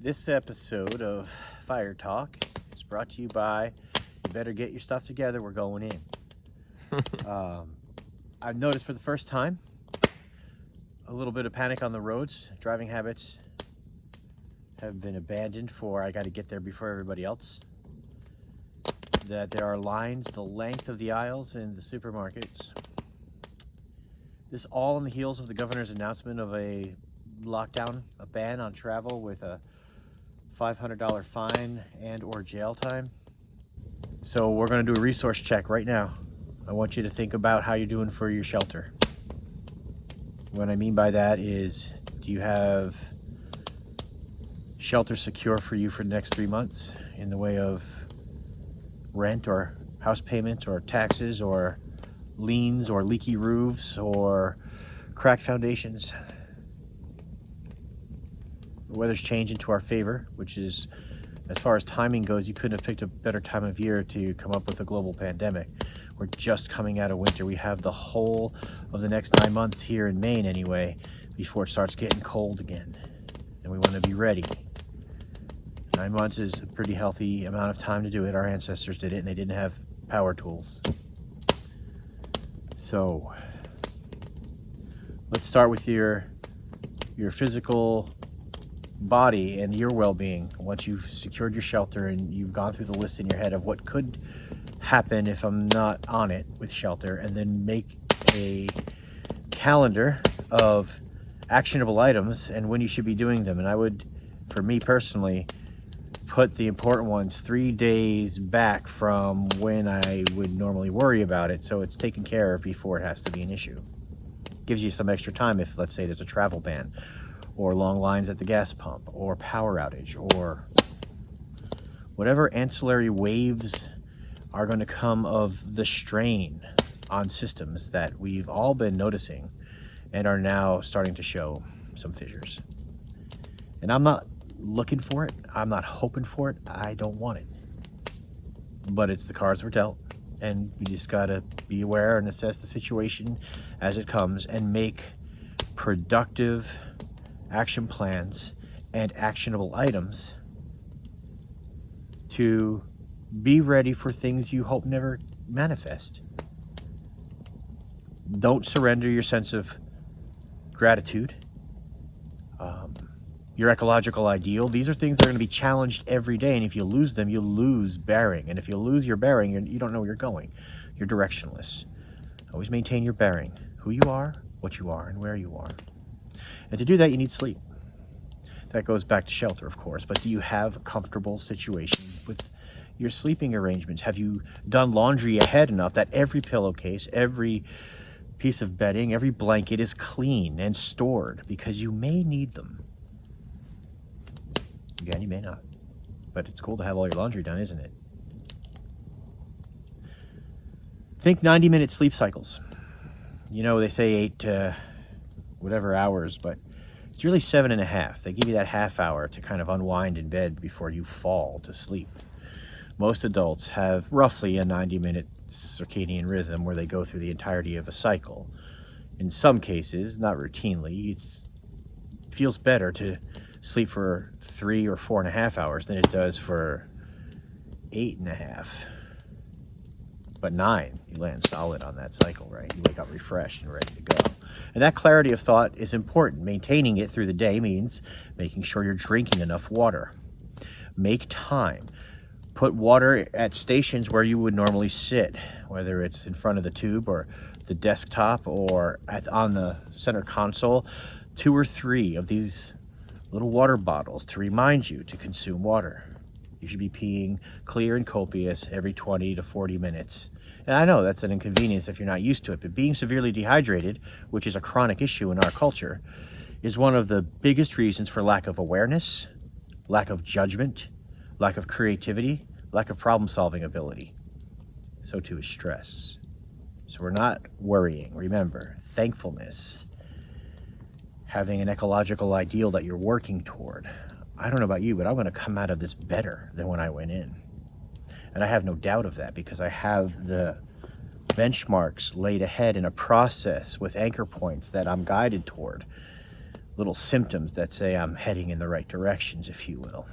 This episode of Fire Talk is brought to you by You Better Get Your Stuff Together, We're Going In. I've noticed for the first time a little bit of panic on the roads. Driving habits have been abandoned for I got to get there before everybody else. That there are lines the length of the aisles in the supermarkets. This all on the heels of the governor's announcement of a lockdown, a ban on travel with a $500 fine and or jail time. So we're going to do a resource check right now. I want you to think about how you're doing for your shelter. What I mean by that is, do you have shelter secure for you for the next 3 months in the way of rent or house payments or taxes or liens or leaky roofs or cracked foundations? The weather's changing to our favor, which is, as far as timing goes, you couldn't have picked a better time of year to come up with a global pandemic. We're just coming out of winter. We have the whole of the next 9 months here in Maine anyway, before it starts getting cold again. And we want to be ready. 9 months is a pretty healthy amount of time to do it. Our ancestors did it and they didn't have power tools. So let's start with your physical body and your well-being. Once you've secured your shelter and you've gone through the list in your head of what could happen if I'm not on it with shelter, and then make a calendar of actionable items and when you should be doing them. And I would, for me personally, put the important ones 3 days back from when I would normally worry about it, so it's taken care of before it has to be an issue. Gives you some extra time if, let's say, there's a travel ban or long lines at the gas pump or power outage or whatever ancillary waves are going to come of the strain on systems that we've all been noticing and are now starting to show some fissures. And I'm not looking for it. I'm not hoping for it. I don't want it. But it's the cards we're dealt. And we just got to be aware and assess the situation as it comes and make productive action plans and actionable items to be ready for things you hope never manifest. Don't surrender your sense of gratitude, your ecological ideal. These are things that are going to be challenged every day, and if you lose them, you lose bearing. And if you lose your bearing, you don't know where you're going. You're directionless. Always maintain your bearing, who you are, what you are, and where you are. And to do that, you need sleep. That goes back to shelter, of course, but do you have a comfortable situation with your sleeping arrangements? Have you done laundry ahead enough that every pillowcase, every piece of bedding, every blanket is clean and stored, because you may need them? Again, you may not, but it's cool to have all your laundry done, isn't it? Think 90-minute sleep cycles. You know, they say 8 to whatever hours, but it's really 7.5. They give you that half hour to kind of unwind in bed before you fall to sleep. Most adults have roughly a 90-minute circadian rhythm where they go through the entirety of a cycle. In some cases, not routinely, it feels better to sleep for 3 or 4.5 hours than it does for 8.5. But 9, you land solid on that cycle, right? You wake up refreshed and ready to go. And that clarity of thought is important. Maintaining it through the day means making sure you're drinking enough water. Make time. Put water at stations where you would normally sit, whether it's in front of the tube or the desktop or on the center console. 2 or 3 of these little water bottles to remind you to consume water. You should be peeing clear and copious every 20 to 40 minutes. And I know that's an inconvenience if you're not used to it, but being severely dehydrated, which is a chronic issue in our culture, is one of the biggest reasons for lack of awareness, lack of judgment, lack of creativity, lack of problem-solving ability. So too is stress. So we're not worrying. Remember, thankfulness, having an ecological ideal that you're working toward. I don't know about you, but I'm going to come out of this better than when I went in. And I have no doubt of that because I have the benchmarks laid ahead in a process with anchor points that I'm guided toward. little symptoms that say I'm heading in the right directions, if you will.